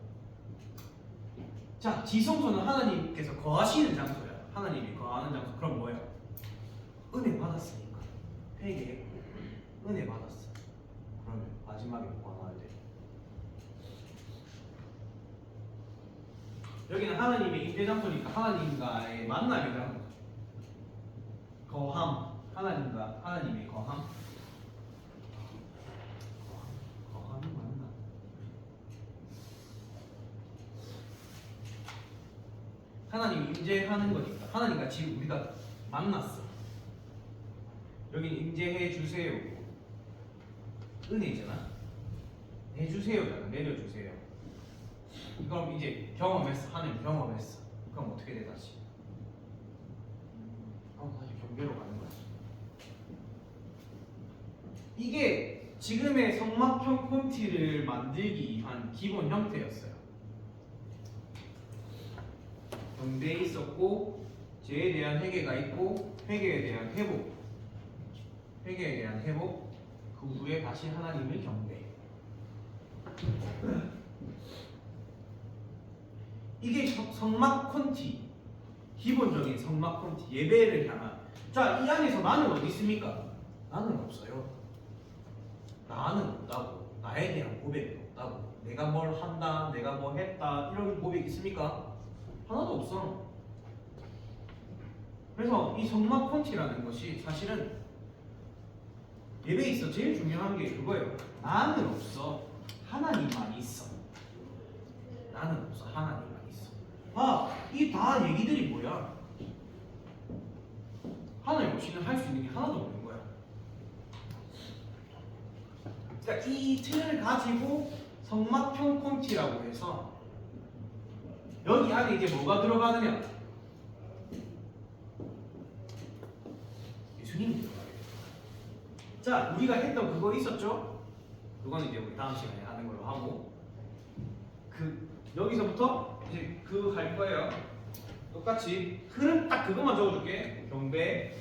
자, 지성소는 하나님께서 거하시는 장소야. 하나님이 거하는 장소. 그럼 뭐예요? 은혜 받았으니까 회개했고 은혜 받았어. 그러면 마지막에 뭐가 나와야 돼? 여기는 하나님의 임재 장소니까 하나님과의 만남이라는 거죠. 거함. 하나님의 거함. 하나님 임재하는 거니까 하나님과 지금 우리가 만났어. 여기 임재해 주세요. 은혜잖아. 해주세요잖아. 내려주세요. 그럼 이제 경험했어. 하는 경험했어. 그럼 어떻게 돼 다시? 다시 경계로 가는 거야. 이게 지금의 성막형 콘티를 만들기 위한 기본 형태였어요. 경계에 있었고 죄에 대한 회개가 있고 회개에 대한 회복, 회개에 대한 회복, 그 후에 다시 하나님을 경배. 이게 성막 콘티, 기본적인 성막 콘티, 예배를 향한. 자, 이 안에서 나는 어디 있습니까? 나는 없어요. 나는 없다고. 나에 대한 고백이 없다고. 내가 뭘 한다, 내가 뭐 했다, 이런 고백 있습니까? 하나도 없어. 그래서 이 성막 콘티라는 것이 사실은 예배에 있어 제일 중요한 게 그거예요. 나는 없어, 하나님만 있어. 나는 없어, 하나님만 있어. 이 다 얘기들이 뭐야? 하나님 없이는 할 수 있는 게 하나도 없는 거야. 그러니까 이 틀을 가지고 성막형 콘티라고 해서 여기 안에 이제 뭐가 들어가느냐? 예수님이 들어가요. 자, 우리가 했던 그거 있었죠? 그건 이제 우리 다음 시간에 하는 걸로 하고, 여기서부터 이제 그 할 거예요. 똑같이 흐름 딱 그것만 적어줄게. 경배.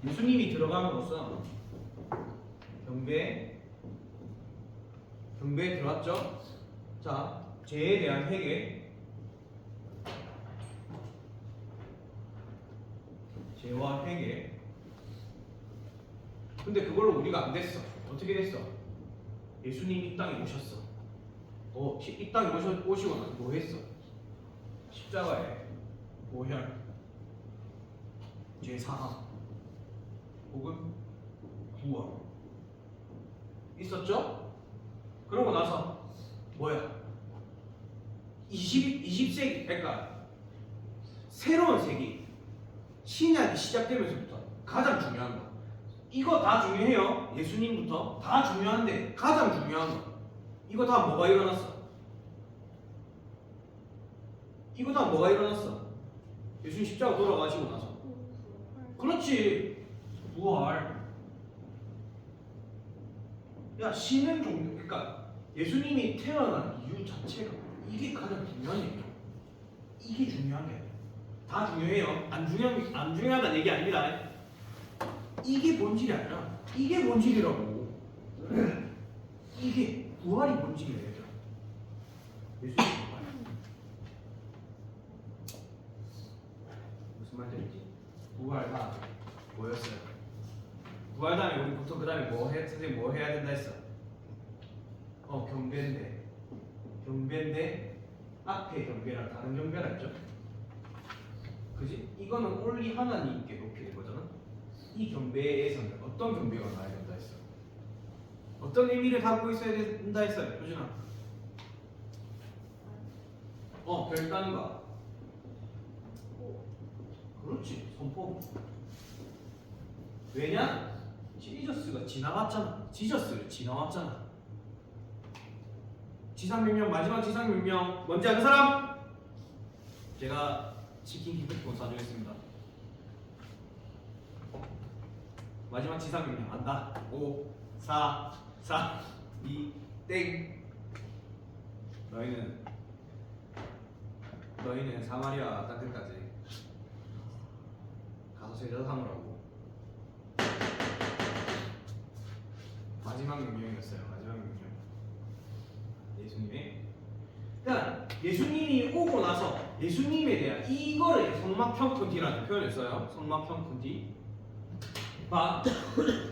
예수님이 들어감으로써 경배 들어왔죠? 자, 죄에 대한 회개, 죄와 회개. 근데 그걸로 우리가 안 됐어. 어떻게 됐어? 예수님이 이 땅에 오셨어. 이 땅에 오시고 나서 뭐 했어? 십자가에 보혈, 죄 사함, 혹은 구원 있었죠? 그러고 나서 뭐야? 20세기, 그러니까 새로운 세기, 신약이 시작되면서부터 가장 중요한 거, 이거 다 중요해요. 예수님부터 다 중요한데 가장 중요한 거, 이거 다 뭐가 일어났어? 이거 다 뭐가 일어났어? 예수님 십자가 돌아가시고 나서. 그렇지, 부활. 야, 신은 그러니까 예수님이 태어난 이유 자체가 이게 가장 중요한 얘기야. 이게 중요한 게 아니야. 다 중요해요. 안 중요하다는 얘기 아닙니다. 이게 본질이 아니라 이게 본질이라고. 이게 부활이 본질이에요. 예수님 부활. 무슨 말인지. 부활가 뭐였어요? 부활 다음에 우리 보통 그 다음에 선생님 뭐 해야 된다 했어? 경배인데 앞에 경배랑 다른 경배라 했죠? 그지? 이거는 only 하나님께 높이는 거잖아. 이 경배에서는 어떤 경배가 나야 된다 했어? 어떤 의미를 담고 있어야 된다 했어요, 효진아? 결단과. 그렇지, 선포. 왜냐? 지저스가 지나왔잖아. 지저스를 지나왔잖아. 지상명령, 마지막 지상명령 뭔지 아는 사람? 제가 치킨 기프티콘 사주겠습니다. 마지막 지상명령 안다. 5, 4, 2, 땡. 너희는 사마리아 땅끝까지 가서 제자 삼으라고. 마지막 명령이었어요. 마지막 명령. 예수님의. 그러니까 예수님이 오고 나서 예수님에 대한 이거를 성막형 콘티라는 표현을 써요. 성막형 콘티.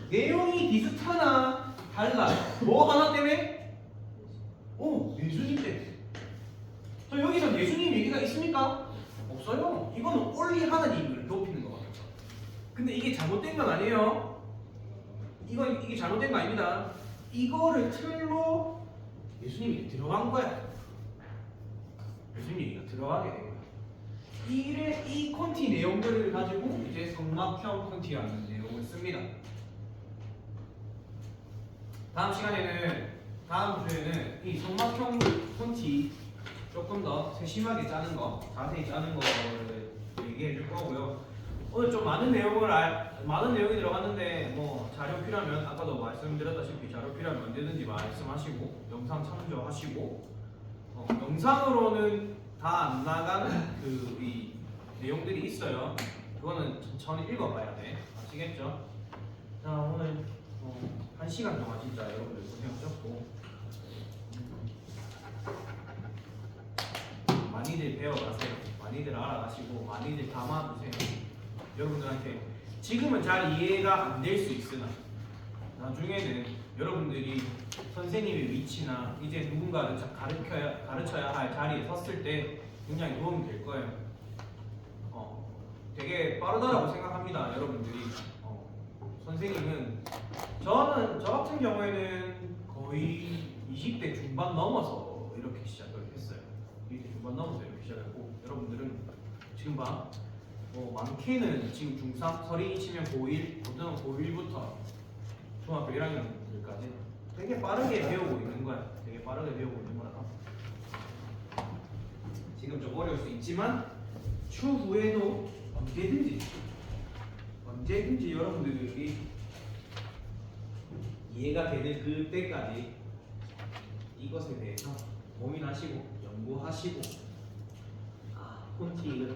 내용이 비슷하나 달라. 뭐 하나 때문에? 예수님 때문에. 저 여기서 예수님 얘기가 있습니까? 없어요. 이거는 only 하나님을 높이는 거거든요. 근데 이게 잘못된 건 아니에요. 이게 잘못된 거 아닙니다. 이거를 틀로 예수님이 들어간 거야. 예수님 얘기가 들어가게 된 거야. 이 콘티 내용들을 가지고 이제 성막형 콘티라는 내용을 씁니다. 다음 시간에는 다음 주에는 이 성막형 폰티 조금 더 세심하게 짜는 거, 자세히 짜는 거를 얘기해 줄 거고요. 오늘 좀 많은 내용이 들어갔는데 뭐 자료 필요하면 아까도 말씀드렸다시피 자료 필요하면 언제든지 말씀하시고 영상 참조하시고 영상으로는 다 안 나가는 그 이 내용들이 있어요. 그거는 천천히 읽어봐야 돼. 아시겠죠? 자 오늘 1시간 동안 진짜 여러분들 고생하셨고 많이들 배워가세요. 많이들 알아가시고 많이들 담아두세요. 여러분들한테 지금은 잘 이해가 안 될 수 있으나 나중에는 여러분들이 선생님의 위치나 이제 누군가를 가르쳐야 할 자리에 섰을 때 굉장히 도움이 될 거예요. 되게 빠르다라고 생각합니다. 여러분들이 선생님은 저 같은 경우에는 거의 20대 중반 넘어서 이렇게 시작을 했어요. 20대 중반 넘어서 이렇게 시작했고 여러분들은 지금 많게는 지금 중3 서린이 치면 고1 보통 고1부터 중학교 1학년들까지 되게 빠르게 배우고 있는 거야. 되게 빠르게 배우고 있는 거라 지금 좀 어려울 수 있지만 추후에도 언제든지 여러분들이 이해가 되는 그때까지 이것에 대해서 고민하시고 연구하시고 폰티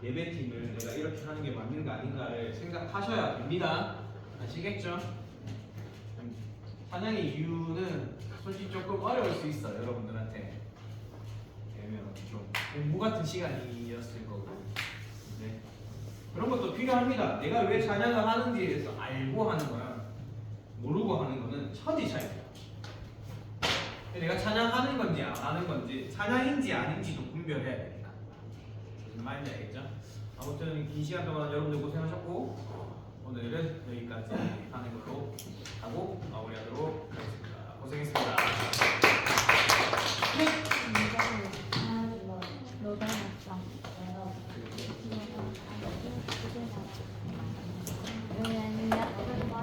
예배팀을 내가 이렇게 하는 게 맞는 거 아닌가를 생각하셔야 됩니다. 아시겠죠? 찬양의 이유는 솔직히 조금 어려울 수 있어요. 여러분들한테 왜냐면 좀 공부 같은 시간이었을 거고 네. 그런 것도 필요합니다. 내가 왜 찬양을 하는지에 대해서 알고 하는 거야 모르고 하는 거는 천지 차이입니다. 내가 찬양하는 건지 안 하는 건지 찬양인지 아닌지도 분별해야 됩니다. 무슨 말인지 알겠죠? 아무튼 긴 시간 동안 여러분들 고생하셨고